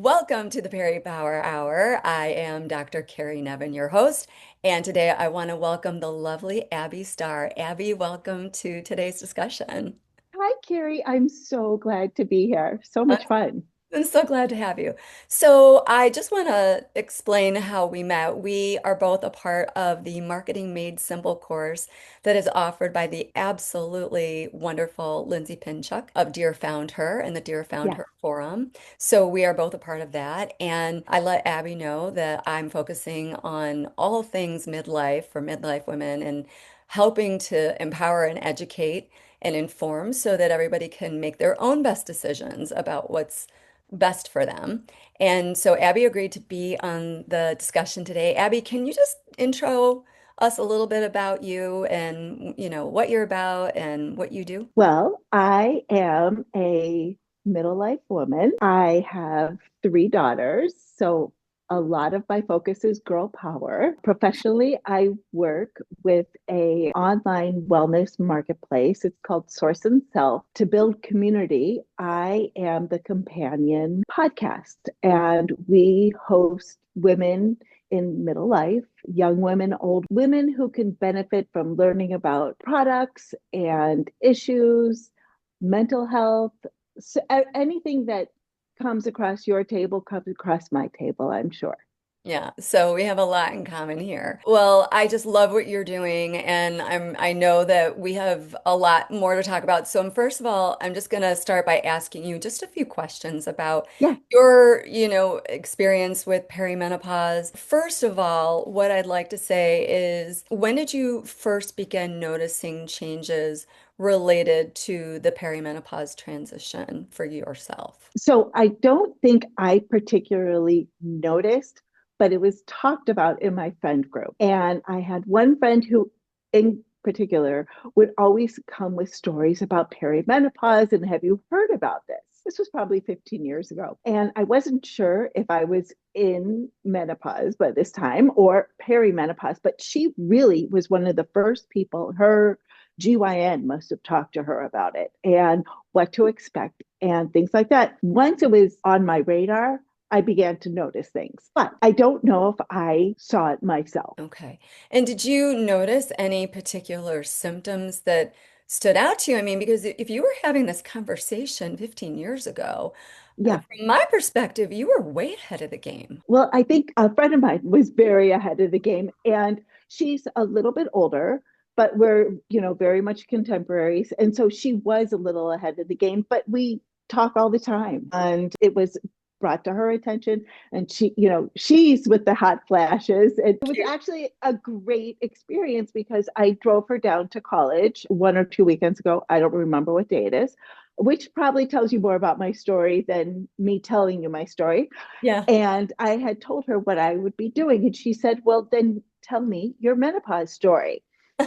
Welcome to the Perry Power Hour. I am Dr. Carrie Nevin, your host, and today I want to welcome the lovely Abby Starr. Abby, welcome to today's discussion. Hi, Carrie. I'm so glad to be here. So much fun. I'm so glad to have you. So, I just want to explain how we met. We are both a part of the Marketing Made Simple course that is offered by the absolutely wonderful Lindsay Pinchuk of Dear Found Her and the Dear Found Yes. Her Forum. So, we are both a part of that. And I let Abby know that I'm focusing on all things midlife for midlife women and helping to empower and educate and inform so that everybody can make their own best decisions about what's best for them. And so Abby agreed to be on the discussion today. Abby, can you just intro us a little bit about you and what you're about and what you do? Well, I am a middle life woman. I have three daughters. So a lot of my focus is girl power. Professionally, I work with a online wellness marketplace. It's called Source and Self. To build community, I am the companion podcast, and we host women in middle life, young women, old women who can benefit from learning about products and issues, mental health, so, anything that comes across your table comes across my table, I'm sure. Yeah, so we have a lot in common here. Well, I just love what you're doing, and I know that we have a lot more to talk about. So, first of all, I'm just gonna start by asking you just a few questions about Yeah. your, experience with perimenopause. First of all, what I'd like to say is, when did you first begin noticing changes related to the perimenopause transition for yourself? So I don't think I particularly noticed, but it was talked about in my friend group. And I had one friend who, in particular, would always come with stories about perimenopause. And have you heard about this? This was probably 15 years ago. And I wasn't sure if I was in menopause by this time or perimenopause, but she really was one of the first people, her GYN must have talked to her about it and what to expect and things like that. Once it was on my radar, I began to notice things, but I don't know if I saw it myself. Okay. And did you notice any particular symptoms that stood out to you? I mean, because if you were having this conversation 15 years ago, Yeah. from my perspective, you were way ahead of the game. Well, I think a friend of mine was very ahead of the game, and she's a little bit older, but we're, very much contemporaries. And so she was a little ahead of the game, but we talk all the time. And it was brought to her attention, and she's with the hot flashes. It was Cute. actually a great experience because I drove her down to college 1 or 2 weekends ago. I don't remember what day it is, which probably tells you more about my story than me telling you my story. Yeah. And I had told her what I would be doing. And she said, well, then tell me your menopause story.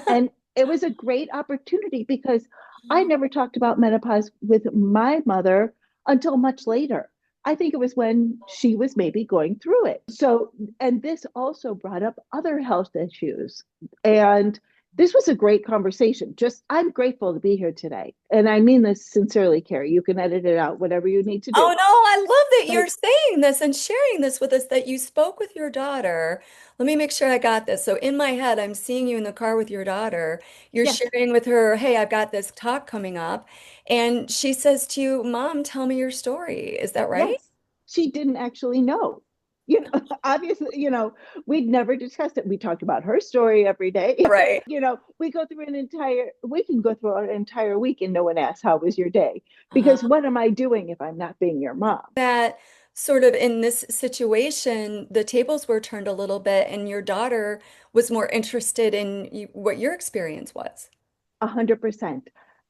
And it was a great opportunity because I never talked about menopause with my mother until much later. I think it was when she was maybe going through it. So, and this also brought up other health issues. And this was a great conversation. Just, I'm grateful to be here today. And I mean this sincerely, Carrie. You can edit it out, whatever you need to Oh do. no, I love that But you're saying this and sharing this with us, that you spoke with your daughter. Let me make sure I got this. So in my head, I'm seeing you in the car with your daughter. You're yes, sharing with her, hey, I've got this talk coming up. And she says to you, Mom, tell me your story. Is that right? yes, she didn't actually know. Obviously, we'd never discussed it. We talked about her story every day. Right. We can go through an entire week and no one asks, how was your day? Uh, Because what am I doing if I'm not being your mom? that sort of in this situation, the tables were turned a little bit, and your daughter was more interested in what your experience was. 100%.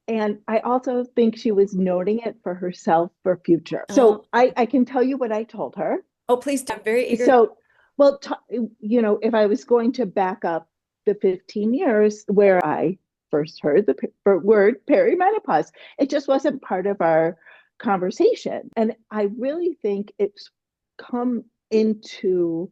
And I also think she was noting it for herself for future. Oh, So I can tell you what I told her. oh, please do. I'm very eager. So, well, if I was going to back up the 15 years where I first heard the word perimenopause, it just wasn't part of our conversation. And I really think it's come into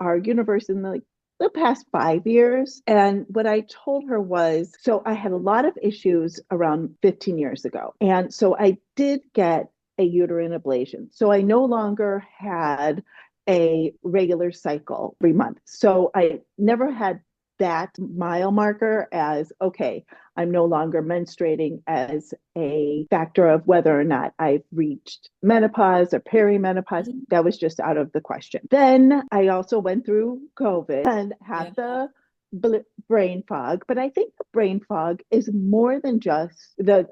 our universe in the past 5 years. And what I told her was, so I had a lot of issues around 15 years ago. And so I did get a uterine ablation. So I no longer had a regular cycle every month. So I never had that mile marker as, okay, I'm no longer menstruating as a factor of whether or not I've reached menopause or perimenopause. Mhm. That was just out of the question. Then I also went through COVID and had Yeah. the brain fog, but I think the brain fog is more than just the,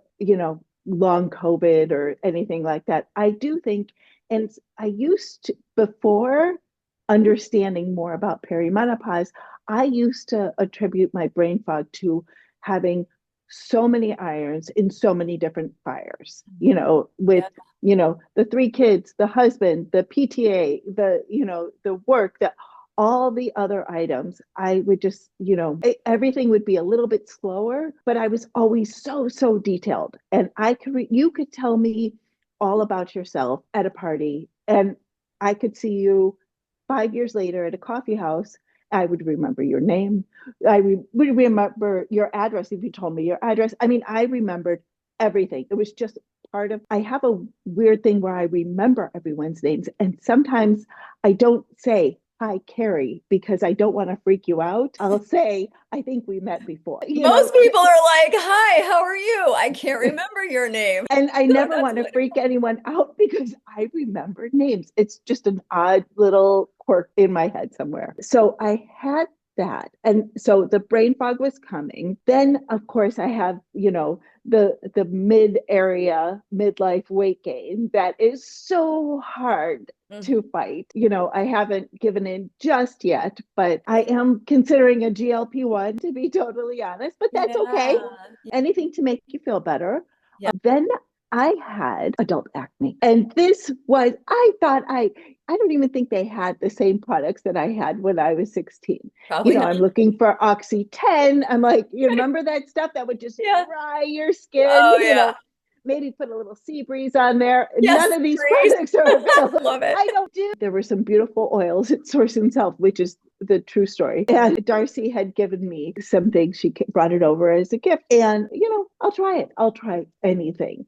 long COVID or anything like that. I do think, and I used to, before understanding more about perimenopause, I used to attribute my brain fog to having so many irons in so many different fires, with, Yeah. the three kids, the husband, the PTA, the work, that all the other items, I would just, everything would be a little bit slower, but I was always so, so detailed. And you could tell me all about yourself at a party, and I could see you 5 years later at a coffee house. I would remember your name. Would remember your address if you told me your address. I mean, I remembered everything. It was just part of, I have a weird thing where I remember everyone's names. And sometimes I don't say, hi, Carrie, because I don't want to freak you out. I'll say, I think we met before, Most people are like, "Hi, how are you? I can't remember your name." and I So never that's want to freak wonderful. anyone out because I remember names. It's just an odd little quirk in my head somewhere. So I had that. And so the brain fog was coming. Then of course I have, the midlife weight gain that is so hard to Mhm. fight. I haven't given in just yet, but I am considering a GLP-1 to be totally honest, but that's okay. Yeah. Anything to make you feel better. Yeah. Then I had adult acne. And this was, I don't even think they had the same products that I had when I was 16. Probably not. I'm looking for Oxy 10. I'm like, you remember that stuff that would just Yeah. dry your skin, Oh yeah. maybe put a little sea breeze on there. Yes, None of these Grace. products are available. Love it. I don't do. There were some beautiful oils at Source and Self, which is the true story. And Darcy had given me some things. She brought it over as a gift. And, I'll try it. I'll try anything.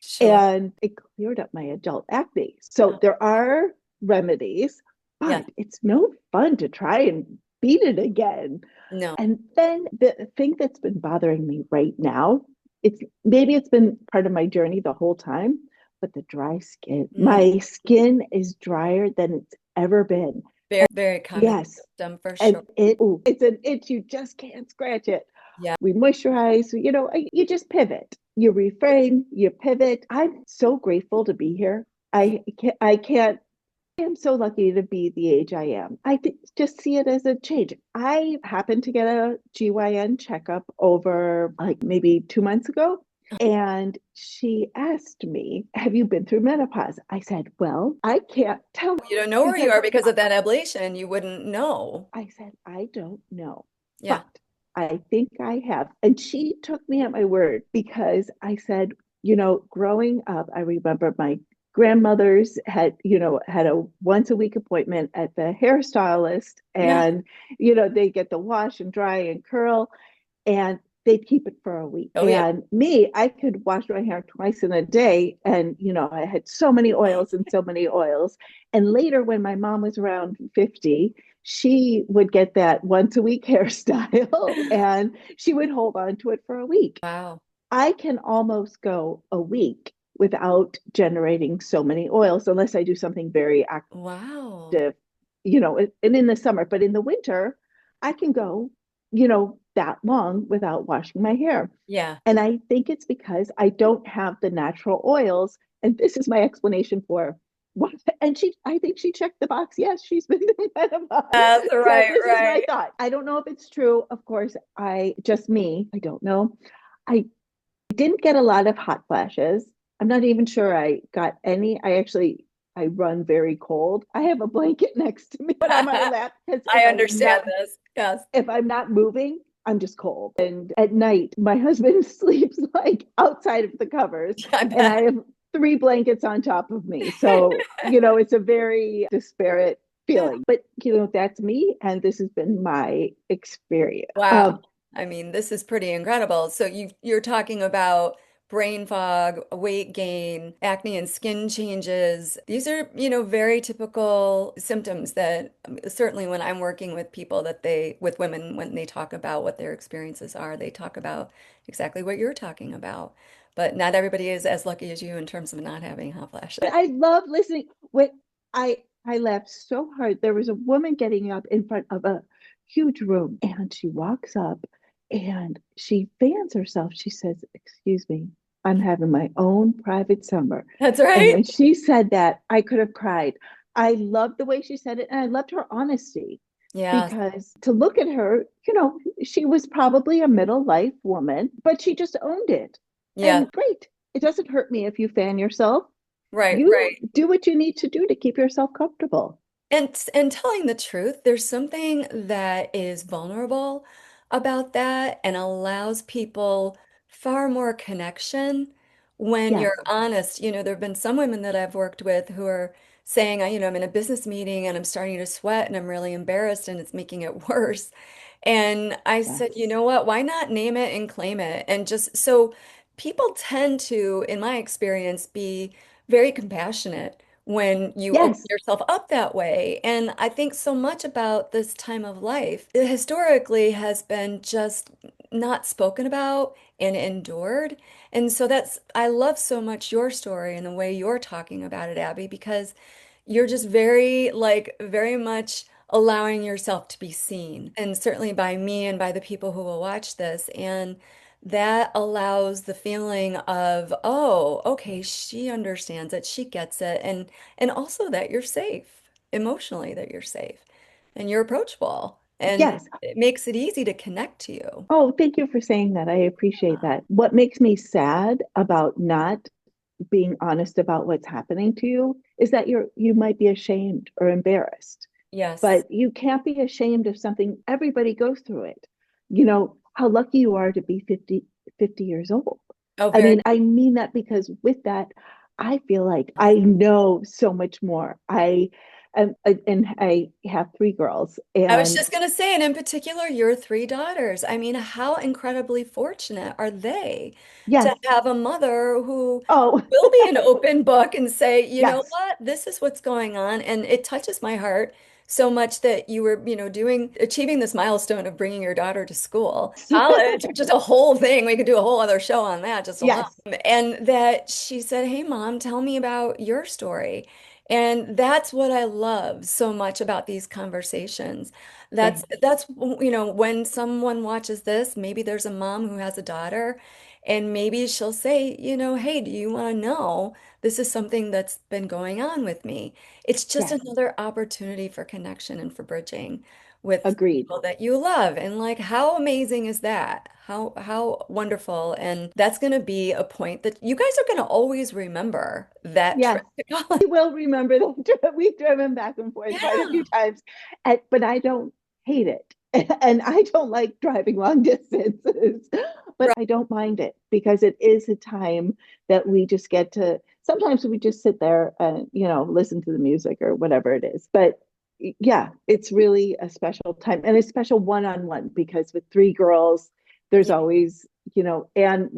Sure. And it cleared up my adult acne. So there are remedies, Yeah. but it's no fun to try and beat it again. No. And then the thing that's been bothering me right now, it's been part of my journey the whole time, but the dry skin. Mm. My skin is drier than it's ever been. Very, very common Yes. symptom for And sure. it's an itch, you just can't scratch it. Yeah. We moisturize, you just pivot, you reframe, you pivot. I'm so grateful to be here. I can't I am so lucky to be the age I am. Just see it as a change. I happened to get a GYN checkup over like maybe 2 months ago. And she asked me, have you been through menopause? I said, well, I can't tell You don't know where you because are because of that ablation. You wouldn't know. I said, I don't know, Yeah. but I think I have. And she took me at my word because I said, growing up, I remember my grandmothers had a once a week appointment at the hairstylist, Yeah. and they get the wash and dry and curl, and they'd keep it for a week. Oh yeah. And me, I could wash my hair twice in a day. And, I had so many oils and so many oils. And later, when my mom was around 50, she would get that once a week hairstyle and she would hold on to it for a week. Wow. I can almost go a week without generating so many oils unless I do something very Wow. active, and in the summer. But in the winter, I can go, that long without washing my hair. Yeah. And I think it's because I don't have the natural oils. And this is my explanation for what. And I think she checked the box. Yes, she's been in menopause. That's So right, this is my right. thought. I don't know if it's true. Of course, just me, I don't know. I didn't get a lot of hot flashes. I'm not even sure I got any. I run very cold. I have a blanket next to me when I'm on my lap because I understand this. Yes. if I'm not moving, I'm just cold. And at night, my husband sleeps like outside of the covers, I and bet. I have three blankets on top of me. So, it's a very disparate Yeah. feeling. But, that's me, and this has been my experience. Wow. I mean, this is pretty incredible. So you're talking about brain fog, weight gain, acne and skin changes. These are, very typical symptoms that certainly when I'm working with people with women, when they talk about what their experiences are, they talk about exactly what you're talking about. But not everybody is as lucky as you in terms of not having hot flashes. I love listening. When I laughed so hard. There was a woman getting up in front of a huge room, and she walks up and she fans herself. She says, "Excuse me, I'm having my own private summer." That's And right. when she said that, I could have cried. I loved the way she said it, and I loved her honesty Yeah. because to look at her, she was probably a middle life woman, but she just owned it. Yeah. And great. It doesn't hurt me if you fan yourself. Right, You right. do what you need to do to keep yourself comfortable. And telling the truth, there's something that is vulnerable about that and allows people far more connection when Yes, you're honest. There have been some women that I've worked with who are saying, I'm in a business meeting and I'm starting to sweat and I'm really embarrassed and it's making it worse. And I said, you yes, know what? Why not name it and claim it? And just so people tend to, in my experience, be very compassionate when you open yes, yourself up that way. And I think so much about this time of life, it historically has been just not spoken about and endured. And so I love so much your story and the way you're talking about it, Abby, because you're just very much allowing yourself to be seen. And certainly by me and by the people who will watch this. And that allows the feeling of, oh, okay, she understands it, she gets it, and also that you're safe, emotionally that you're safe and you're approachable. And yes. it makes it easy to connect to you. Oh, thank you for saying that. I appreciate that. What makes me sad about not being honest about what's happening to you is that you might be ashamed or embarrassed, Yes. but you can't be ashamed of something. Everybody goes through it. You know how lucky you are to be 50 years old. Oh, I very. mean, I mean that because with that, I feel like I know so much more. And I have three girls, I was and just going to say, and in particular, your three daughters. I mean, how incredibly fortunate are they to yes, have a mother who oh, will be an open book and say, you know yes, what, this is what's going on. And it touches my heart so much that you were, achieving this milestone of bringing your daughter to school, college, which is a whole thing. We could do a whole other show on that just alone. yes, And that she said, hey, Mom, tell me about your story. And that's what I love so much about these conversations. right, When someone watches this, maybe there's a mom who has a daughter, and maybe she'll say, hey, do you want to know? This is something that's been going on with me. It's just yes, another opportunity for connection and for bridging with agreed. people that you love. And like, how amazing is that? How wonderful. And that's going to be a point that you guys are going to always remember that Yes, trip to college. we will remember that we've driven back and forth quite a few Yeah. times, but I don't hate it. And I don't like driving long distances, but Right. I don't mind it because it is a time that we just get to, sometimes we just sit there and, listen to the music or whatever it is. But yeah, it's really a special time and a special one-on-one because with three girls, there's Yeah. always, and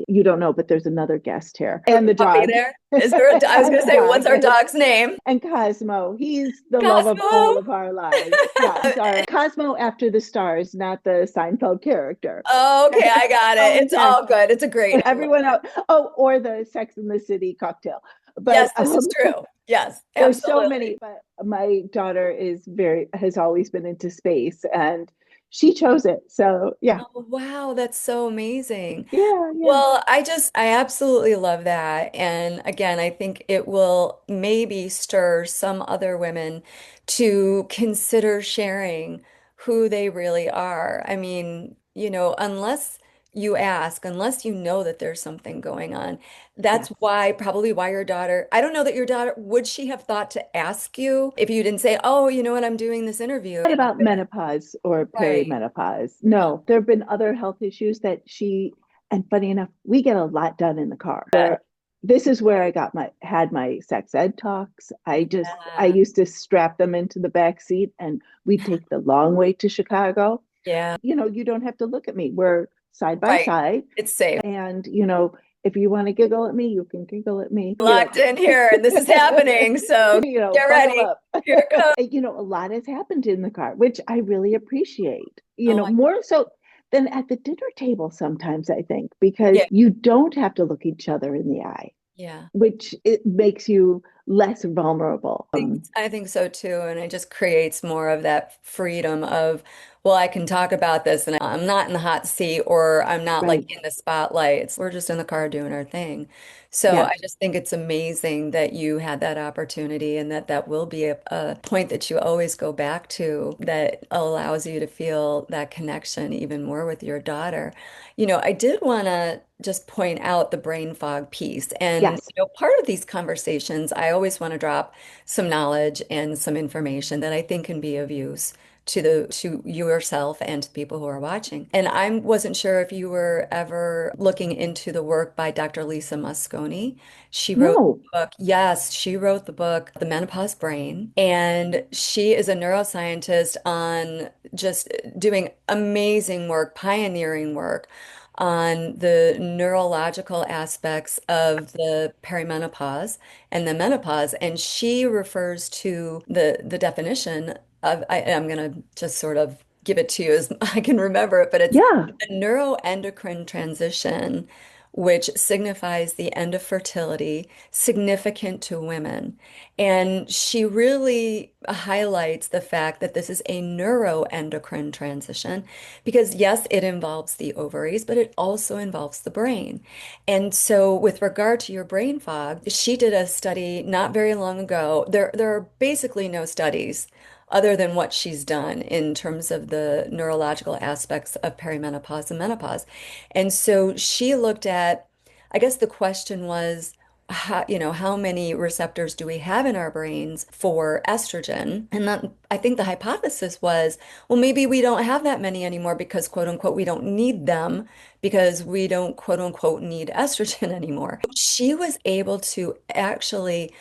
you don't know, but there's another guest here and the Puppy dog. there. Is there I was And going the to say, what's dog our dog's name? and Cosmo. He's the love of Cosmo. all of our lives. Yeah, he's our Cosmo after the stars, not the Seinfeld character. Oh, okay, I got it. Always It's has. all good. It's a great And name. everyone else. Oh, or the Sex in the City cocktail. Yes, But this is true. Yes, there's so many. absolutely. But my daughter has always been into space, and she chose it. So yeah, Oh, wow, that's so amazing. yeah, yeah. Well, I absolutely love that. And again, I think it will maybe stir some other women to consider sharing who they really are. I mean, unless you ask, unless you know that there's something going on, that's Yes. probably why your daughter, I don't know that your daughter, would she have thought to ask you if you didn't say, oh, you know what, I'm doing this interview? Not about menopause or Right. perimenopause. No, there have been other health issues and funny enough, we get a lot done in the car. This is where had my sex ed talks. I Yeah. used to strap them into the back seat and we'd take the long way to Chicago. Yeah. You don't have to look at me. We're side by Right. side It's safe. and, if you want to giggle at me, you can giggle at me, Locked in here and this is happening. So get buckle ready. up. Here it goes. A lot has happened in the car, which I really appreciate, Oh, more so than at the dinner table sometimes, I think, because yeah. you don't have to look each other in the eye, Yeah. which it makes you less vulnerable. I think so too. And it just creates more of that freedom of, well, I can talk about this and I'm not in the hot seat or I'm not like Right. in the spotlight. We're just in the car doing our thing. So I Yes. just think it's amazing that you had that opportunity and that that will be a point that you always go back to that allows you to feel that connection even more with your daughter. I did want to just point out the brain fog piece. And, Yes. part of these conversations, I always want to drop some knowledge and some information that I think can be of use to yourself and to people who are watching. And I wasn't sure if you were ever looking into the work by Dr. Lisa Mosconi. She wrote No. the book. Yes, she wrote the book The Menopause Brain, and she is a neuroscientist on just doing amazing work, pioneering work on the neurological aspects of the perimenopause and the menopause. And she refers to the definition of, I'm going to just sort of give it to you as I can remember it, but it's Yeah. a neuroendocrine transition, which signifies the end of fertility, significant to women. And she really highlights the fact that this is a neuroendocrine transition because, yes, it involves the ovaries, but it also involves the brain. And so, with regard to your brain fog, she did a study not very long ago. There are basically no studies other than what she's done in terms of the neurological aspects of perimenopause and menopause. And so she looked at, I guess the question was, how many receptors do we have in our brains for estrogen? And that, I think the hypothesis was, well, maybe we don't have that many anymore because, quote unquote, we don't need them because we don't, quote unquote, need estrogen anymore. She was able to actually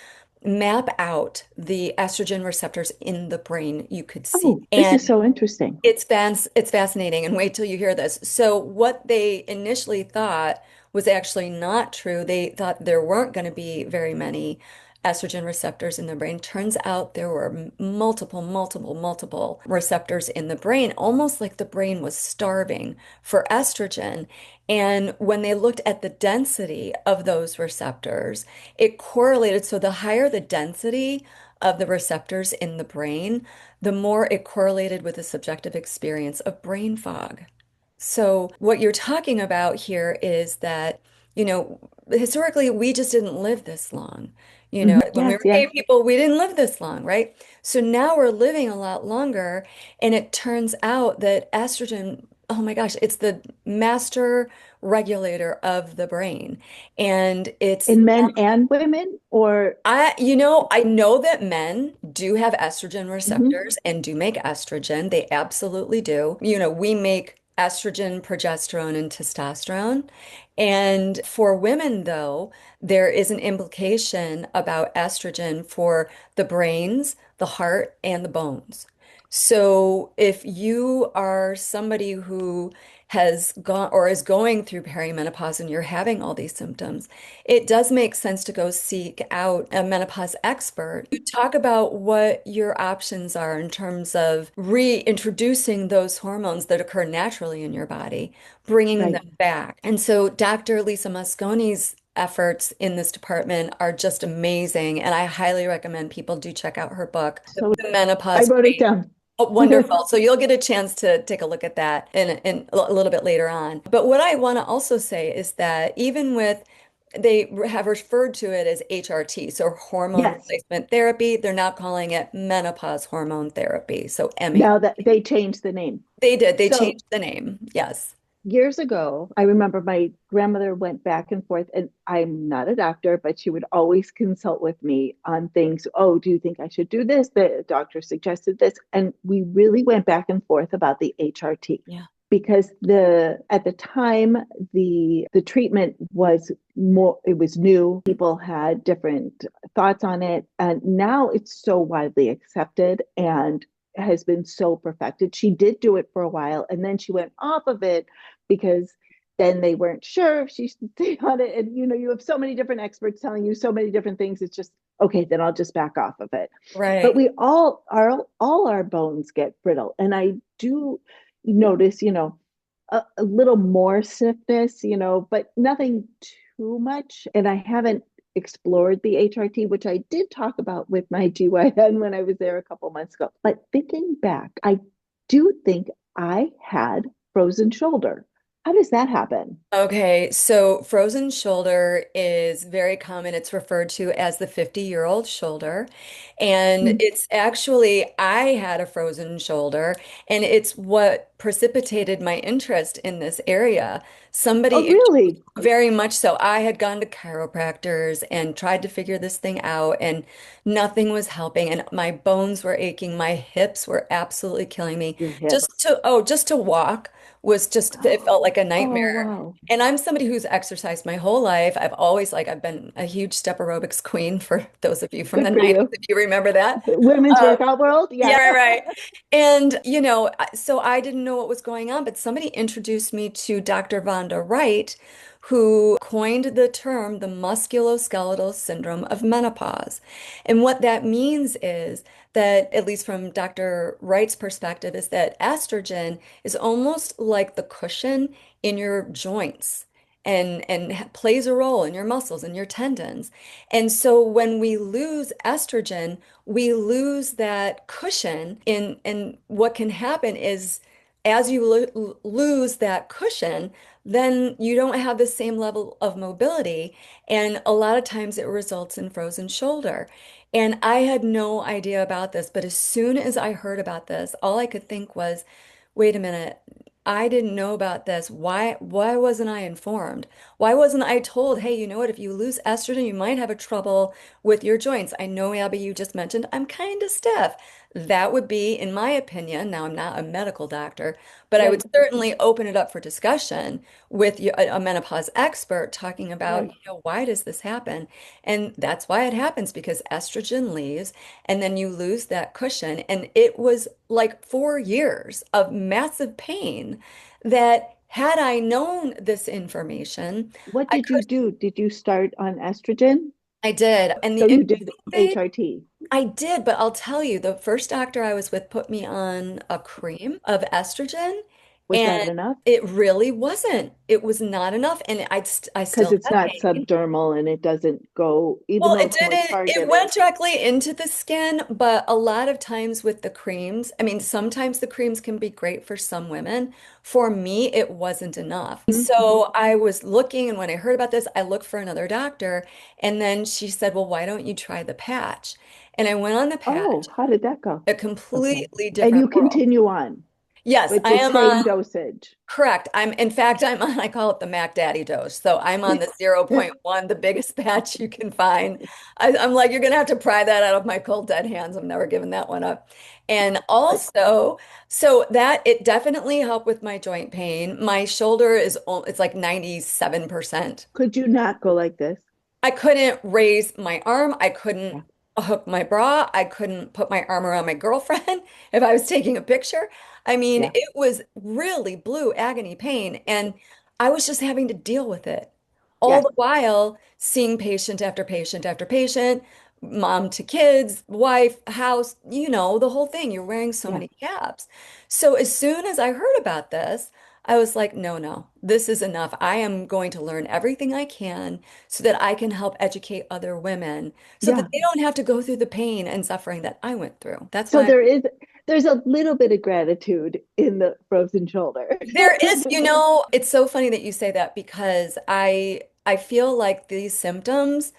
map out the estrogen receptors in the brain you could see. Oh, this And is so interesting. it's fascinating, and wait till you hear this. So what they initially thought was actually not true. They thought there weren't going to be very many estrogen receptors in the brain. Turns out there were multiple receptors in the brain, almost like the brain was starving for estrogen. And when they looked at the density of those receptors, it correlated. So the higher the density of the receptors in the brain, the more it correlated with the subjective experience of brain fog. So, what you're talking about here is that, historically, we just didn't live this long. When we Yes, were yes. cave people, we didn't live this long, right? So now we're living a lot longer. And it turns out that estrogen, oh my gosh, it's the master regulator of the brain. And it's In men and women, or I know that men do have estrogen mhm. receptors and do make estrogen. They absolutely do. We make estrogen, progesterone, and testosterone. And for women, though, there is an implication about estrogen for the brains, the heart, and the bones. So if you are somebody who has gone or is going through perimenopause and you're having all these symptoms, it does make sense to go seek out a menopause expert. You talk about what your options are in terms of reintroducing those hormones that occur naturally in your body, bringing Right. them back. And so Dr. Lisa Mosconi's efforts in this department are just amazing. And I highly recommend people do check out her book, So The I Menopause wrote it Brain. down. Oh, wonderful. So you'll get a chance to take a look at that in a little bit later on. But what I want to also say is that even with they have referred to it as HRT, so hormone Yes. replacement therapy. They're not calling it menopause hormone therapy, so MH. Now that they changed the name. They did. They So changed the name. Yes. years ago, I remember my grandmother went back and forth, and I'm not a doctor, but she would always consult with me on things. Oh, do you think I should do this? The doctor suggested this. And we really went back and forth about the HRT Yeah. because the at the time the treatment was more, it was new. People had different thoughts on it. And now it's so widely accepted and has been so perfected. She did do it for a while and then she went off of it because then they weren't sure if she should stay on it. And you have so many different experts telling you so many different things. It's just, okay, then I'll just back off of it. But Right. we all our bones get brittle. And I do notice, a little more stiffness, but nothing too much. And I haven't explored the HRT, which I did talk about with my GYN when I was there a couple months ago. But thinking back, I do think I had frozen shoulder. How does that happen? Okay, so frozen shoulder is very common. It's referred to as the 50-year-old shoulder. And Mm. it's actually, I had a frozen shoulder, and it's what precipitated my interest in this area. Oh, Somebody, really? very much so. I had gone to chiropractors and tried to figure this thing out, and nothing was helping. And my bones were aching. My hips were absolutely killing me. Your hips. Just to walk was just, it felt like a Oh, nightmare. wow. And I'm somebody who's exercised my whole life. I've been a huge step aerobics queen for those of you from the Good for 90s, you. if you remember that. Women's Uh, workout world? yeah, Yeah. right, right. And, so I didn't know what was going on, but somebody introduced me to Dr. Vonda Wright, who coined the term the musculoskeletal syndrome of menopause. And what that means is that, at least from Dr. Wright's perspective, is that estrogen is almost like the cushion in your joints. And plays a role in your muscles and your tendons. And so when we lose estrogen, we lose that cushion in and what can happen is as you lose that cushion, then you don't have the same level of mobility, and a lot of times it results in frozen shoulder. And I had no idea about this, but as soon as I heard about this, all I could think was, wait a minute, I didn't know about this. Why wasn't I informed? Why wasn't I told, hey, you know what, if you lose estrogen, you might have a trouble with your joints. I know, Abby, you just mentioned I'm kind of stiff. That would be, in my opinion, now I'm not a medical doctor, but I would Right, certainly open it up for discussion with a menopause expert talking about, right. why does this happen? And that's why it happens because estrogen leaves and then you lose that cushion. And it was like 4 years of massive pain that had I known this information, What I did you could, do? Did you start on estrogen? I did. And So the you did interesting HRT. I did, but I'll tell you, the first doctor I was with put me on a cream of estrogen, Was and that enough? it really wasn't. It was not enough, and I Because still it's had not pain. subdermal and it doesn't go, even Well, though it it's more didn't, it targeted. went directly into the skin, but a lot of times with the creams, I mean, sometimes the creams can be great for some women. For me, it wasn't enough. Mhm. So I was looking, and when I heard about this, I looked for another doctor, and then she said, well, why don't you try the patch? And I went on the patch, Oh, how did that go? a Okay. completely And different you world. continue on Yes, with I the am same on. dosage. Correct. In fact, I'm on, I call it the Mac Daddy dose. So I'm on the zero point 0.1, the biggest patch you can find. I'm like, you're going to have to pry that out of my cold, dead hands. I'm never giving that one up. And also, so that it definitely helped with my joint pain. My shoulder it's like 97%. Could you not go like this? I couldn't raise my arm. I couldn't Yeah, hook my bra. I couldn't put my arm around my girlfriend if I was taking a picture. I mean, yeah, it was really blue agony pain, and I was just having to deal with it. All yeah, the while seeing patient after patient after patient, mom to kids, wife, house, the whole thing. You're wearing so yeah. many caps. So as soon as I heard about this, I was like, no, no, this is enough. I am going to learn everything I can so that I can help educate other women so that Yeah. they don't have to go through the pain and suffering that I went through. That's So why there's a little bit of gratitude in the frozen shoulder. there is, it's so funny that you say that because I feel like these symptoms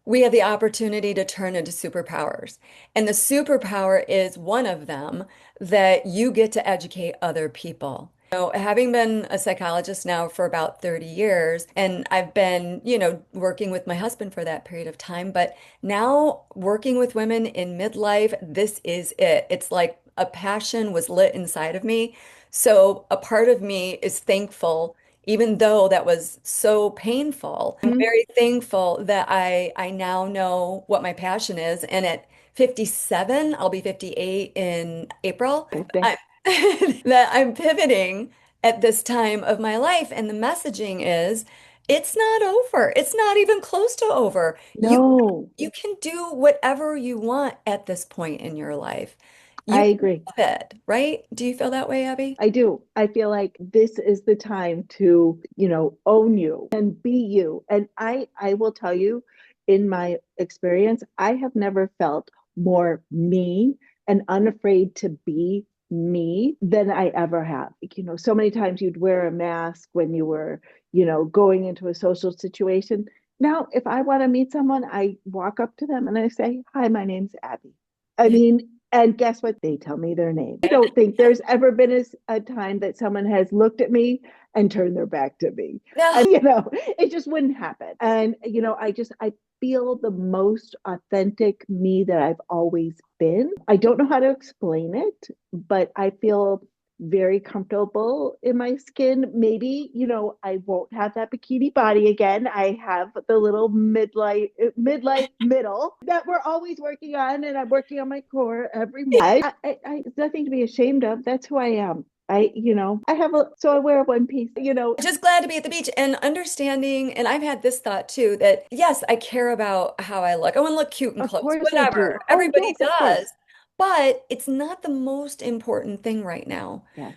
we have the opportunity to turn into superpowers. And the superpower is one of them that you get to educate other people. Having been a psychologist now for about 30 years, and I've been, working with my husband for that period of time, but now working with women in midlife, this is it. It's like a passion was lit inside of me. So a part of me is thankful even though that was so painful. I'm Mhm. very thankful that I now know what my passion is. And at 57, I'll be 58 in April. Birthday. I, that I'm pivoting at this time of my life. And the messaging is, it's not over. It's not even close to over. No, You can do whatever you want at this point in your life. You I can agree. have it, right? Do you feel that way, Abby? I do. I feel like this is the time to, own you and be you. And I will tell you, in my experience, I have never felt more me and unafraid to be me than I ever have. So many times you'd wear a mask when you were, going into a social situation. Now, if I want to meet someone, I walk up to them and I say, "Hi, my name's Abby." I Yeah. mean, and guess what? They tell me their name. I don't think there's ever been a time that someone has looked at me and turned their back to me. No. And, it just wouldn't happen. And, I feel the most authentic me that I've always been. I don't know how to explain it, but I feel very comfortable in my skin. Maybe, I won't have that bikini body again. I have the little midlife middle that we're always working on, and I'm working on my core every month. It's nothing to be ashamed of. That's who I am. I wear a one piece. Just glad to be at the beach and understanding. And I've had this thought too that yes, I care about how I look. I want to look cute in Of clothes, course I whatever. do. Oh, Everybody yes, of does. course. But it's not the most important thing right now. Yes.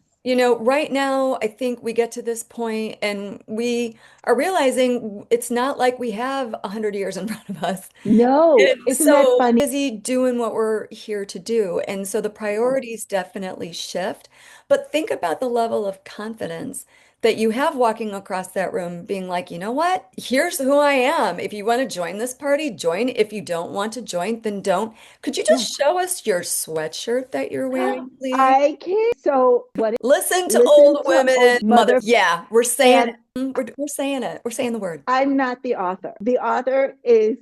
Right now, I think we get to this point and we are realizing it's not like we have 100 years in front of us. No, And isn't that so funny? busy doing what we're here to do. And so the priorities definitely shift. But think about the level of confidence that you have walking across that room, being like, you know what? Here's who I am. If you want to join this party, join. If you don't want to join, then don't. Could you Yes. just show us your sweatshirt that you're wearing, please? I can't. So what? Listen to Listen old to women, old mother. mother. Yeah, we're saying And it. We're saying it. We're saying the word. I'm not the author. The author is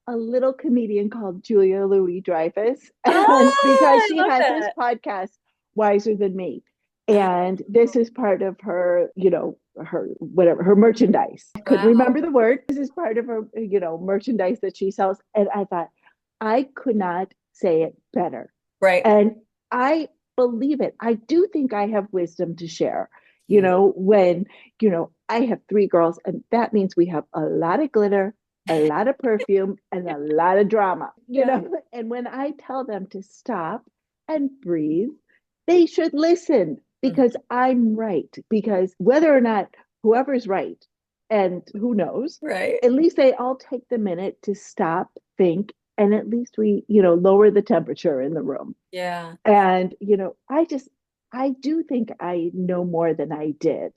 a little comedian called Julia Louis Dreyfus. Ah, And because I she love has this that. podcast, Wiser Than Me. And this is part of her, her whatever, her merchandise. I couldn't Wow. remember the word. This is part of her, merchandise that she sells. And I thought, I could not say it better. Right. And I believe it. I do think I have wisdom to share. Yeah. When, I have three girls, and that means we have a lot of glitter, a lot of perfume, and a lot of drama, Yeah. And when I tell them to stop and breathe, they should listen Mhm. because I'm right. Because whether or not whoever's right, and who knows, Right. at least they all take the minute to stop, think, and at least we, lower the temperature in the room. Yeah. And, I do think I know more than I did.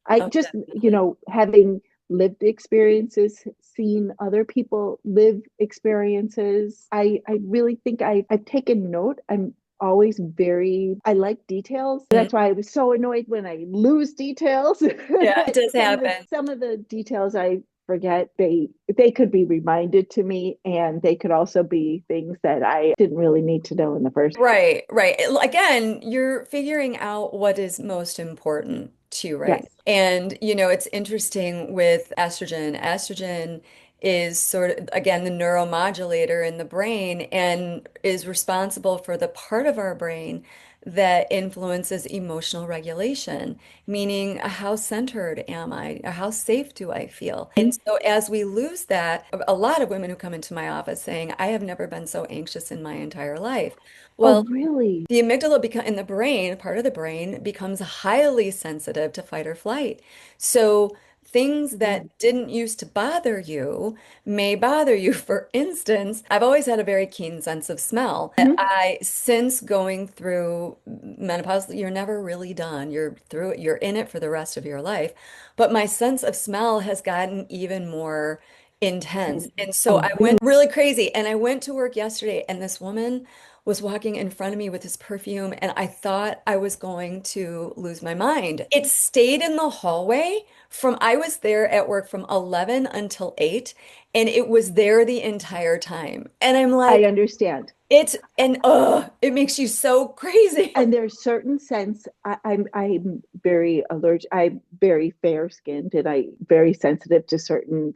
I Oh, just, definitely. having lived experiences, seen other people live experiences, I really think I've taken note. I like details. Mhm. That's why I was so annoyed when I lose details. Yeah, it does some of the happen. some of the details I forget. They could be reminded to me, and they could also be things that I didn't really need to know in the first. Right, right. Again, you're figuring out what is most important to you right now. Yes. And, it's interesting with estrogen. Estrogen is sort of, again, the neuromodulator in the brain and is responsible for the part of our brain that influences emotional regulation, meaning how centered am I? How safe do I feel? And so as we lose that, a lot of women who come into my office saying, I have never been so anxious in my entire life. Oh, Well, really? the amygdala in the brain, part of the brain, becomes highly sensitive to fight or flight. So things Yes. that didn't used to bother you may bother you. For instance, I've always had a very keen sense of smell. Mhm. Since going through menopause, you're never really done. You're through it, you're in it for the rest of your life. But my sense of smell has gotten even more intense. And so Oh, I really? went really crazy. And I went to work yesterday, and this woman was walking in front of me with this perfume, and I thought I was going to lose my mind. It stayed in the hallway I was there at work from 11 until 8, and it was there the entire time. And I'm I like, understand. it makes you so crazy. And there's certain sense I'm very allergic. I'm very fair skinned, and I very sensitive to certain,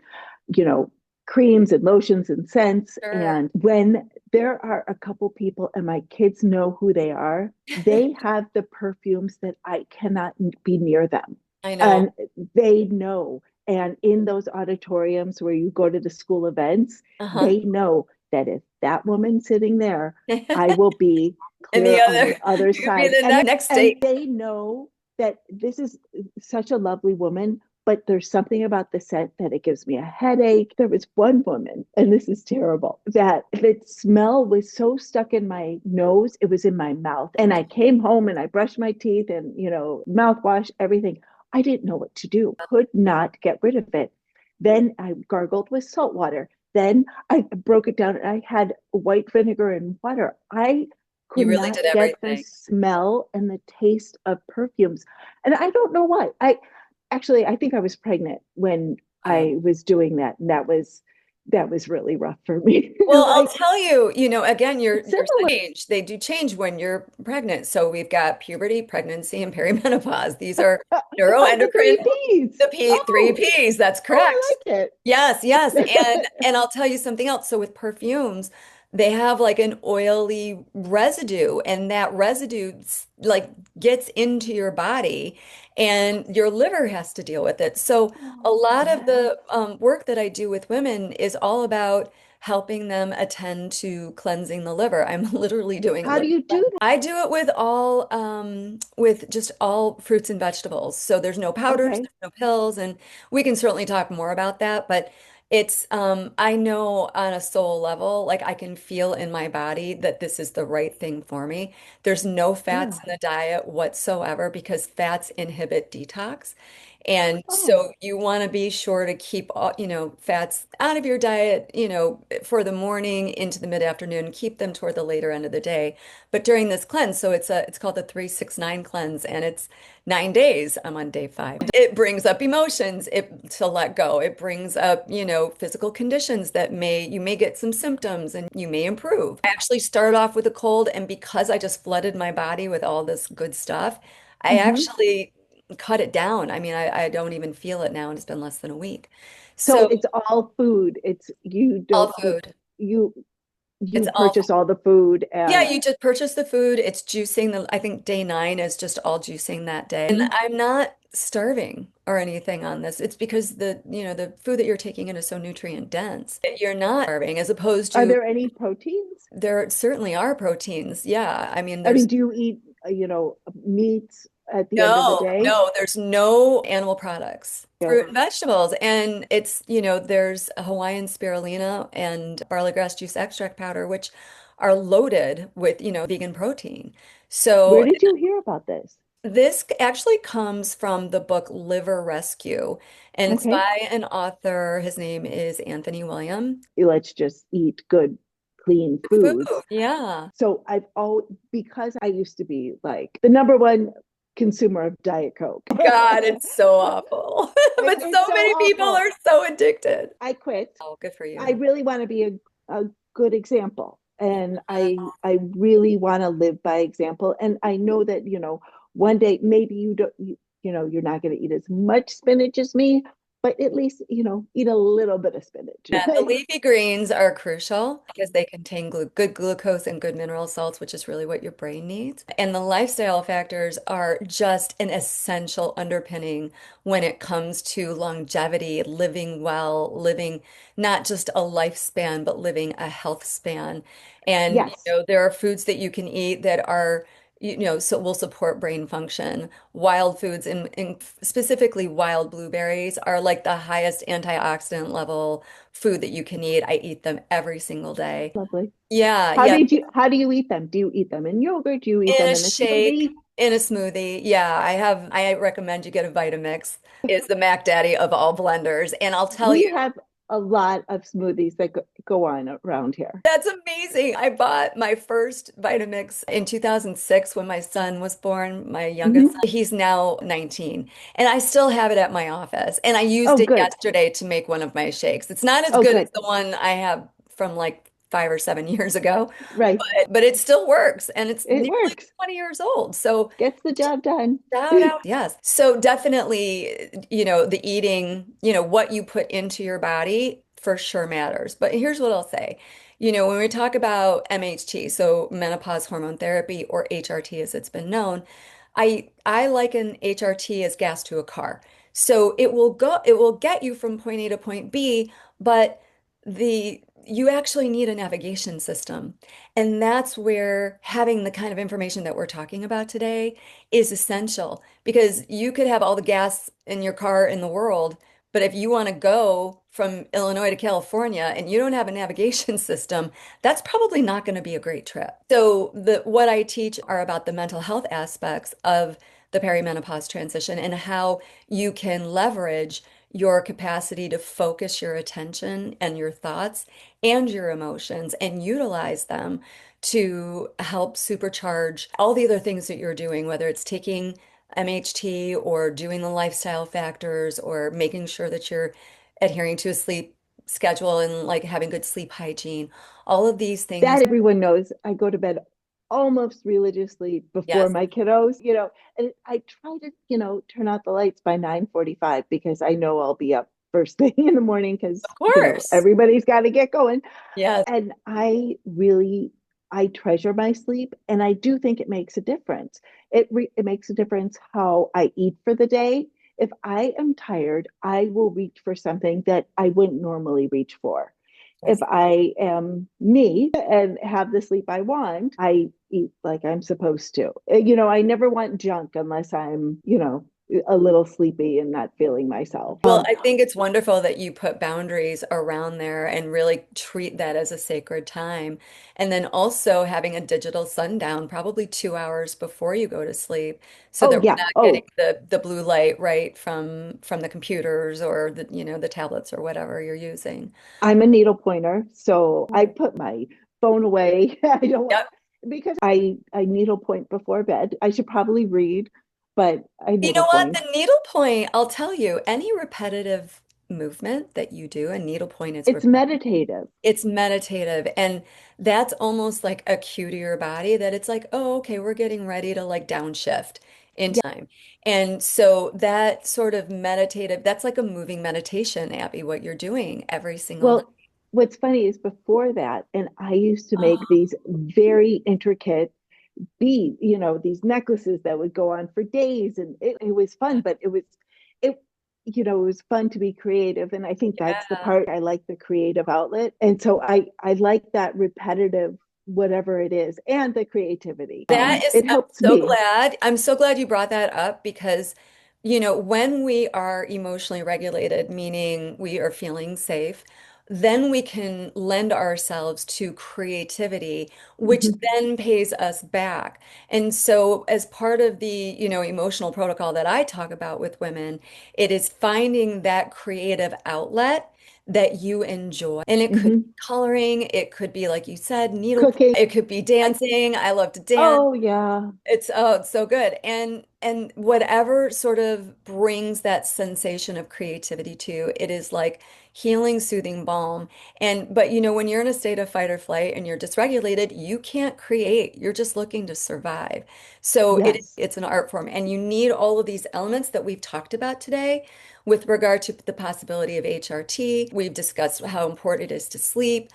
you know, creams and lotions and scents. Sure. And when there are a couple people and my kids know who they are, they have the perfumes that I cannot be near them. I know. And they know. And in those auditoriums where you go to the school events, Uh-huh. they know that if that woman's sitting there, I will be And the clear on the other, other you could be side. the next And date. they know that this is such a lovely woman, but there's something about the scent that it gives me a headache. There was one woman, and this is terrible, that the smell was so stuck in my nose, it was in my mouth. And I came home and I brushed my teeth and, mouthwash, everything. I didn't know what to do, could not get rid of it. Then I gargled with salt water. Then I broke it down and I had white vinegar and water. I You could really not did get the everything. smell and the taste of perfumes. And I don't know why. I think I was pregnant when Oh. I was doing that. And that was really rough for me. Well, I'll Like tell you, again, it's your similar. change. They do change when you're pregnant. So we've got puberty, pregnancy, and perimenopause. These are Oh, the neuroendocrine, three P's. the three Oh, Ps. That's I correct. like Yes, yes. it. And I'll tell you something else. So with perfumes, they have like an oily residue, and that residue like gets into your body, and your liver has to deal with it. So a Oh, lot of yes. the work that I do with women is all about helping them attend to cleansing the liver. I'm literally doing How do liver. you do that? I do it with with just all fruits and vegetables. So there's no powders, Okay. there's no pills, and we can certainly talk more about that, but I know on a soul level, like I can feel in my body that this is the right thing for me. There's no fats Yeah. in the diet whatsoever because fats inhibit detox. And Oh, so you want to be sure to keep all, fats out of your diet, for the morning into the mid-afternoon, keep them toward the later end of the day. But during this cleanse, so it's called the 369 cleanse, and it's 9 days. I'm on day 5. It brings up emotions, to let go. It brings up, physical conditions that you may get some symptoms and you may improve. I actually started off with a cold, and because I just flooded my body with all this good stuff, I hmm. actually cut it down. I mean, I don't even feel it now, and it's been less than a week. So So it's all food. It's you all don't cook. food. You It's you all purchase all the food Yeah, and you just purchase the food. It's juicing. I think day 9 is just all juicing that day. And I'm not starving or anything on this. It's because the food that you're taking in is so nutrient dense. You're not starving as opposed are to there any proteins? there certainly are proteins. Yeah. I mean, I mean, there's do you eat, meats at the end of the no, day? no, there's no animal products. Yeah. Fruit and vegetables. And there's Hawaiian spirulina and barley grass juice extract powder, which are loaded with, vegan protein. Where So did you hear about this? this actually comes from the book Liver Rescue, and it's Okay. by an author. His name is Anthony William. Let's just eat good, clean Food, foods. yeah. So I've always, because I used to be like the number one consumer of Diet Coke. God, it's so awful. But It's so so many people awful. are so addicted. I quit. Oh, good for I you. really want to be a good example. And I really want to live by example. And I know that, one day maybe you don't you're not going to eat as much spinach as me, but at least, eat a little bit of spinach. Yeah, the leafy greens are crucial because they contain good glucose and good mineral salts, which is really what your brain needs. And the lifestyle factors are just an essential underpinning when it comes to longevity, living well, living not just a lifespan, but living a health span. And, Yes, there are foods that you can eat that are so will support brain function. Wild foods and specifically wild blueberries are like the highest antioxidant level food that you can eat. I eat them every single day. lovely. Yeah, How yeah. did you how do you eat them? Do you eat them in yogurt? Do you eat In them a in a shake, smoothie? in a smoothie. Yeah, I recommend you get a Vitamix. It's the Mac Daddy of all blenders. And I'll tell We you, have a lot of smoothies that go on around here. that's amazing. I bought my first Vitamix in 2006 when my son was born, my youngest Hmm. son. He's now 19, and I still have it at my office. And I used Oh, it good. yesterday to make one of my shakes. It's not as Oh, good as good. the one I have from like 5 or 7 years ago, Right. but it still works, and it's It nearly works. 20 years old. So Gets the job done. shout out. Yes. So definitely, the eating, what you put into your body for sure matters. But here's what I'll say. When we talk about MHT, so menopause hormone therapy, or HRT as it's been known, I liken HRT as gas to a car. So it will get you from point A to point B, but you actually need a navigation system. And that's where having the kind of information that we're talking about today is essential, because you could have all the gas in your car in the world, but if you want to go from Illinois to California and you don't have a navigation system, that's probably not going to be a great trip. So what I teach are about the mental health aspects of the perimenopause transition and how you can leverage your capacity to focus your attention and your thoughts and your emotions and utilize them to help supercharge all the other things that you're doing, whether it's taking MHT or doing the lifestyle factors or making sure that you're adhering to a sleep schedule and like having good sleep hygiene. All of these things. That everyone knows. I go to bed almost religiously before Yes, my kiddos, and I try to, turn out the lights by 9:45 because I know I'll be up first thing in the morning because, of course. everybody's got to get going. Yes. And I treasure my sleep, and I do think it makes a difference. It makes a difference how I eat for the day. If I am tired, I will reach for something that I wouldn't normally reach for. If Yes. I am me and have the sleep I want, I eat like I'm supposed to. I never want junk unless I'm, a little sleepy and not feeling myself. Well, I think it's wonderful that you put boundaries around there and really treat that as a sacred time. And then also having a digital sundown, probably 2 hours before you go to sleep, so that Oh we're yeah. not getting Oh, the blue light right from the computers or the tablets or whatever you're using. I'm a needle pointer, so I put my phone away. I don't want Yep. because I needle point before bed. I should probably read, but I You needle know what? point. The needlepoint, I'll tell you, any repetitive movement that you do, a needlepoint is It's repetitive. meditative. It's meditative, and that's almost like a cue to your body that it's like, oh, okay, we're getting ready to like downshift in Yeah. time. And so that sort of meditative, that's like a moving meditation, Abby, what you're doing every single night. Well, what's funny is before that, and I used to make Oh, these very intricate these necklaces that would go on for days, and it was fun, but it, it was fun to be creative. And I think that's the yeah. part I like, the creative outlet. And so I like that repetitive, whatever it is, and the creativity. That is, It helps me. I'm so glad you brought that up because, when we are emotionally regulated, meaning we are feeling safe, then we can lend ourselves to creativity, which Mhm, then pays us back. And so, as part of the, emotional protocol that I talk about with women, it is finding that creative outlet that you enjoy. And it could be mhm. coloring, it could be, like you said, needlepoint, Cooking. it could be I, dancing. I love to dance. oh yeah. It's so good. And whatever sort of brings that sensation of creativity to you, it is like healing, soothing balm. And but when you're in a state of fight or flight and you're dysregulated, you can't create. You're just looking to survive. So Yes. it's an art form, and you need all of these elements that we've talked about today with regard to the possibility of HRT. We've discussed how important it is to sleep,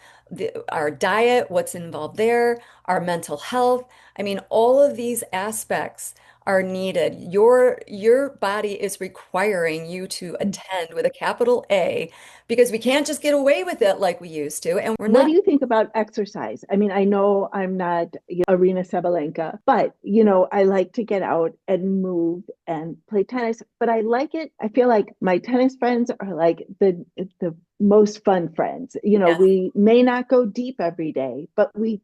our diet, what's involved there, our mental health. I mean, all of these aspects are needed. Your body is requiring you to attend with a capital A because we can't just get away with it like we used to, and we're What do not. you think about exercise? I mean, I know I'm not Arena Sabalenka, but I like to get out and move and play tennis, but I like it. I feel like my tennis friends are like the most fun friends. Yes. We may not go deep every day, but we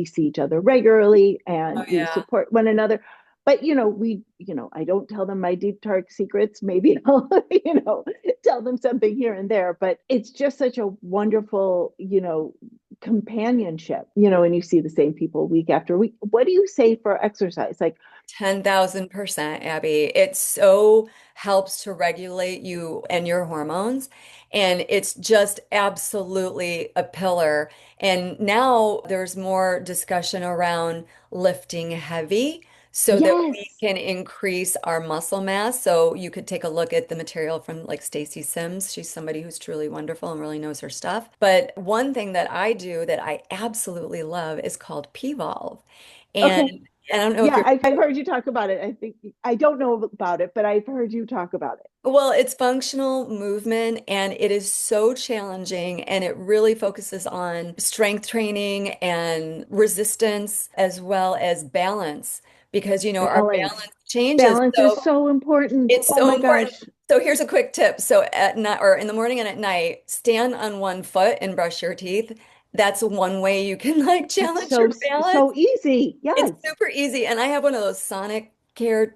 see each other regularly Oh and we yeah. support one another. But I don't tell them my deep dark secrets. Maybe I'll, tell them something here and there, but it's just such a wonderful, companionship, and you see the same people week after week. What do you say for exercise? Like, 10,000%, Abby. It so helps to regulate you and your hormones. And it's just absolutely a pillar. And now there's more discussion around lifting heavy. so that we Yes. can increase our muscle mass. So you could take a look at the material from like Stacy Sims. She's somebody who's truly wonderful and really knows her stuff. But one thing that I do that I absolutely love is called P-Volve. And Okay. I don't know if Yeah, you're I've heard you talk about it. I think I don't know about it, but I've heard you talk about it. well, it's functional movement and it is so challenging and it really focuses on strength training and resistance as well as balance because our Balance. balance changes. Balance is So so important. it's Oh so my important. gosh. So here's a quick tip. So at night or in the morning and at night, stand on one foot and brush your teeth. That's one way you can like That's challenge so your balance. so easy. It's Yes. super easy, and I have one of those Sonic Care,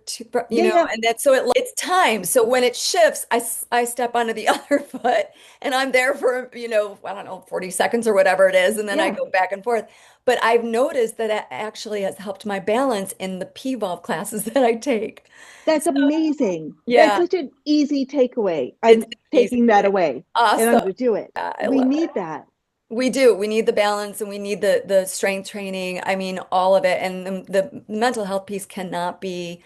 Yeah, yeah. and that's so it's time. So when it shifts, I step onto the other foot, and I'm there for I don't know 40 seconds or whatever it is, and then I Yeah. go back and forth. But I've noticed that it actually has helped my balance in the P-Volve classes that I take. That's So amazing. That's yeah, such an easy takeaway. it's I'm an easy taking that thing. away and I'm Awesome. going to do it. Yeah, I We love need it. that. We do. We need the balance and we need the strength training. I mean, all of it. And the mental health piece cannot be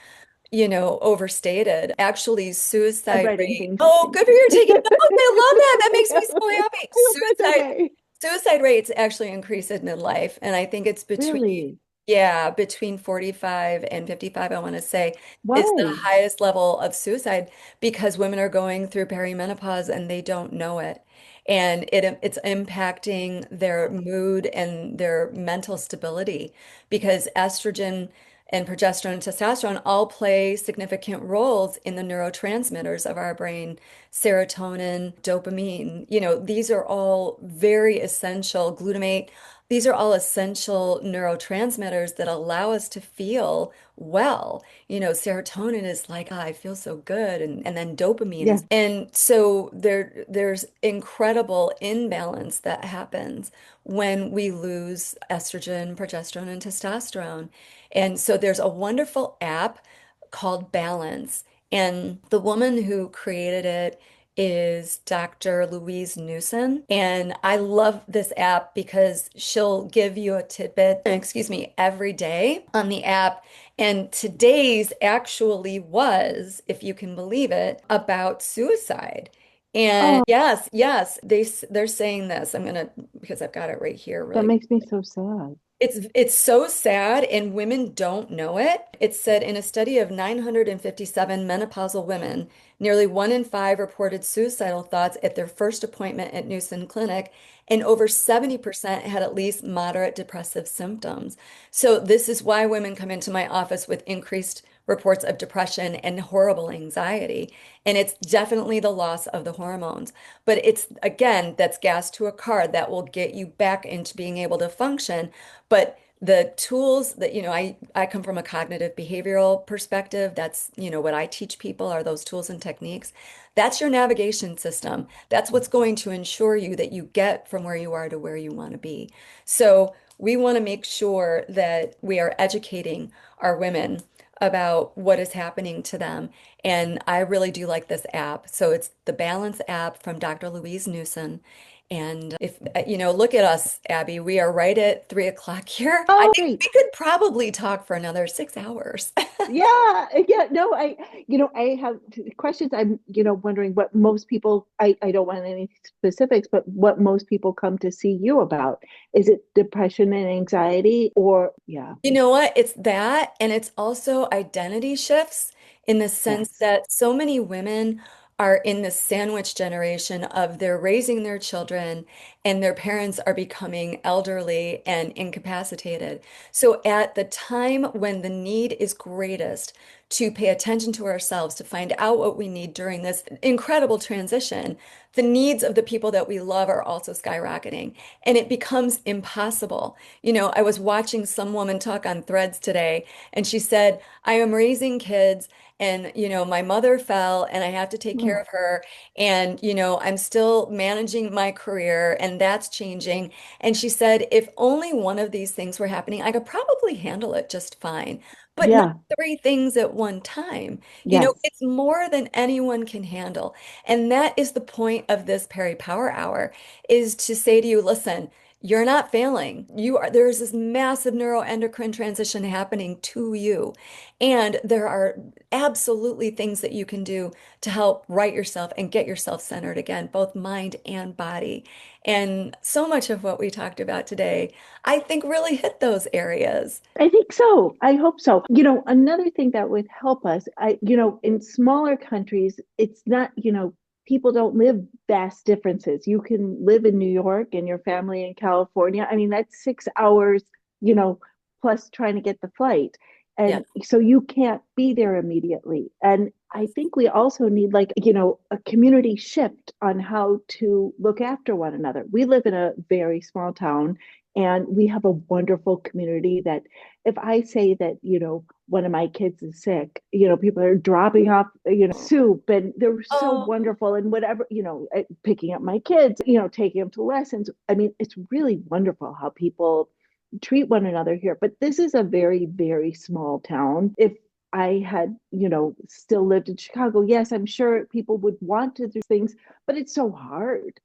overstated. Actually, I'm suicide writing rate. things. Oh, good for you taking notes. I love that. That makes I me so happy. hope that's okay. Suicide rates actually increase at midlife, and I think it's Really? between 45 and 55, I want to say, is the Why? highest level of suicide because women are going through perimenopause and they don't know it. And it's impacting their mood and their mental stability because estrogen and progesterone and testosterone all play significant roles in the neurotransmitters of our brain, serotonin, dopamine. These are all very essential, glutamate. These are all essential neurotransmitters that allow us to feel well. Serotonin is like, "Ah, I feel so good," and then dopamine Yeah. and so there's incredible imbalance that happens when we lose estrogen, progesterone, and testosterone. And so there's a wonderful app called Balance. And the woman who created it is Dr. Louise Newson. And I love this app because she'll give you a tidbit, excuse me, every day on the app. And today's actually was, if you can believe it, about suicide. And Oh, yes, yes, they're saying this. I'm gonna because I've got it right here that really makes me so sad. it's so sad, and women don't know it. It said in a study of 957 menopausal women, nearly 1 in 5 reported suicidal thoughts at their first appointment at Newson Clinic, and over 70% had at least moderate depressive symptoms. So this is why women come into my office with increased reports of depression and horrible anxiety. And it's definitely the loss of the hormones. But it's, again, that's gas to a car that will get you back into being able to function. But the tools that, I come from a cognitive behavioral perspective. That's, what I teach people are those tools and techniques. That's your navigation system. That's what's going to ensure you that you get from where you are to where you want to be. So we want to make sure that we are educating our women about what is happening to them. And I really do like this app. So it's the Balance app from Dr. Louise Newson. And if, look at us, Abby, we are right at 3 o'clock here. I Oh, think great. we could probably talk for another 6 hours. Yeah, yeah, no, I have questions. I'm, wondering what most people, I don't want any specifics, but what most people come to see you about. Is it depression and anxiety or, yeah, You know what? It's that, and it's also identity shifts in the sense yes, that so many women are in the sandwich generation of they're raising their children and their parents are becoming elderly and incapacitated. So at the time when the need is greatest to pay attention to ourselves, to find out what we need during this incredible transition, the needs of the people that we love are also skyrocketing, and it becomes impossible. I was watching some woman talk on Threads today, and she said, I am raising kids, and, my mother fell, and I have to take care oh, of her. And, I'm still managing my career, and that's changing. And she said, if only one of these things were happening, I could probably handle it just fine. But not yeah, three things at one time. yes, It's more than anyone can handle. And that is the point of this Perry Power Hour, is to say to you, listen, you're not failing. There's this massive neuroendocrine transition happening to you. And there are absolutely things that you can do to help right yourself and get yourself centered again, both mind and body. And so much of what we talked about today, I think really hit those areas. I think so. I hope so. Another thing that would help us, in smaller countries, it's not, people don't live vast differences. You can live in New York and your family in California. I mean, that's 6 hours, you know, plus trying to get the flight. Yes. And so you can't be there immediately. And I think we also need, like, a community shift on how to look after one another. We live in a very small town and we have a wonderful community that if I say that, one of my kids is sick, people are dropping off, soup, and they're so Oh, wonderful and whatever, picking up my kids, taking them to lessons. I mean, it's really wonderful how people treat one another here. But this is a very, very small town. If I had, still lived in Chicago, yes, I'm sure people would want to do things, but it's so hard.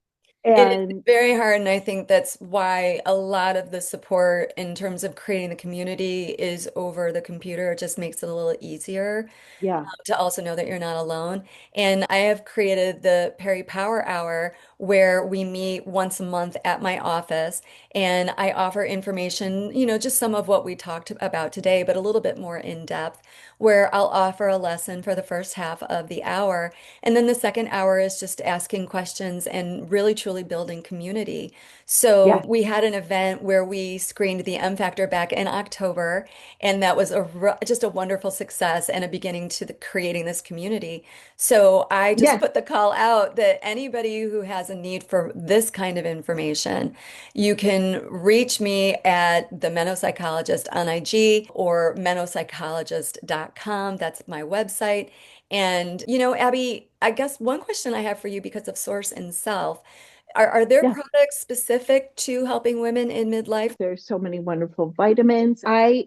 it is And very hard, and I think that's why a lot of the support in terms of creating the community is over the computer. It just makes it a little easier yeah, to also know that you're not alone. And I have created the Perry Power Hour where we meet once a month at my office and I offer information, just some of what we talked about today, but a little bit more in depth, where I'll offer a lesson for the first half of the hour. And then the second hour is just asking questions and really truly building community. So yeah, we had an event where we screened the M Factor back in October, and that was just a wonderful success and a beginning to creating this community. So I just yeah, put the call out that anybody who has a need for this kind of information, you can reach me at the Menopsychologist on IG or menopsychologist.com. That's my website. And, Abby, I guess one question I have for you because of Source and Self, are there yeah. products specific to helping women in midlife? There's so many wonderful vitamins. I'm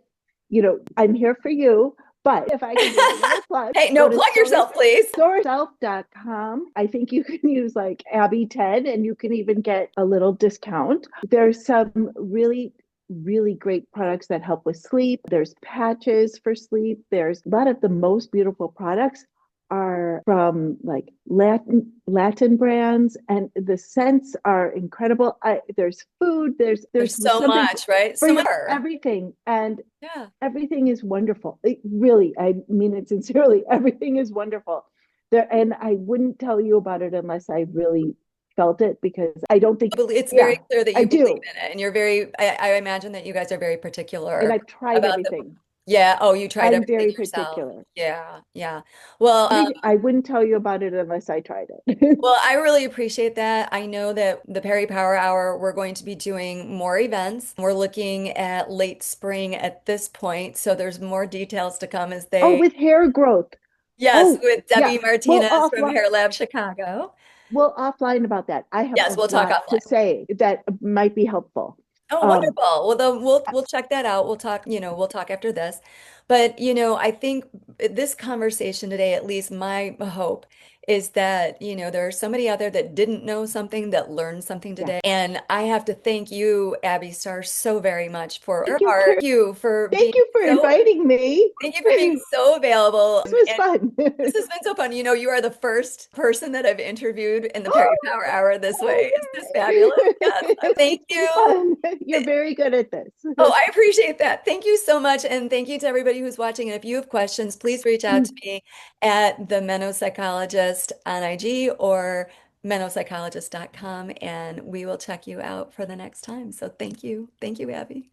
here for you, but if I can do another plug, Hey, go no, to plug yourself, please. sourself.com. I think you can use like Abby 10 and you can even get a little discount. There's some really really great products that help with sleep. There's patches for sleep. There's a lot of the most beautiful products are from like Latin brands, and the scents are incredible. There's food. There's There's so something much, right? for So much. everything, and Yeah. everything is wonderful. Really, I mean it sincerely. Everything is wonderful there, and I wouldn't tell you about it unless I really felt it because I don't think. It's very Yeah, clear that I you believe do, in it, and you're I imagine that you guys are very and particular I've tried about the, everything. yeah, oh, you tried I'm everything very yourself. particular. Yeah, yeah. Well, I wouldn't tell you about it unless I tried it. well, I really appreciate that. I know that the Perry Power Hour, we're going to be doing more events. We're looking at late spring at this point, so there's more details to come as Oh, they, with hair growth. yes, Oh, with yeah. Debbie Well, Martinez from offline. Hair Lab Chicago. Well, offline about that. I have Yes, a we'll talk lot to offline. say that might be helpful. Oh, Um, wonderful. Well, then we'll check that out. We'll talk, we'll talk after this. But, I think this conversation today, at least my hope is that, there are somebody out there that didn't know something that learned something yeah. today. And I have to thank you, Abby Starr, so very much for your Thank you, heart. Karen. Thank you for Thank being you for so inviting me. Thank you for being so available. This was And fun. this has been so fun. You are the first person that I've interviewed in the Perry Power Oh, Hour this oh, way. Is this fabulous? Yes. Thank it's been you. fun. You're very good at this. Oh, I appreciate that. Thank you so much. And thank you to everybody who's watching. And if you have questions, please reach out to me at the Menopsychologist on IG or menopsychologist.com, and we will check you out for the next time. So thank you. Thank you, Abby.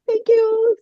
Thank you.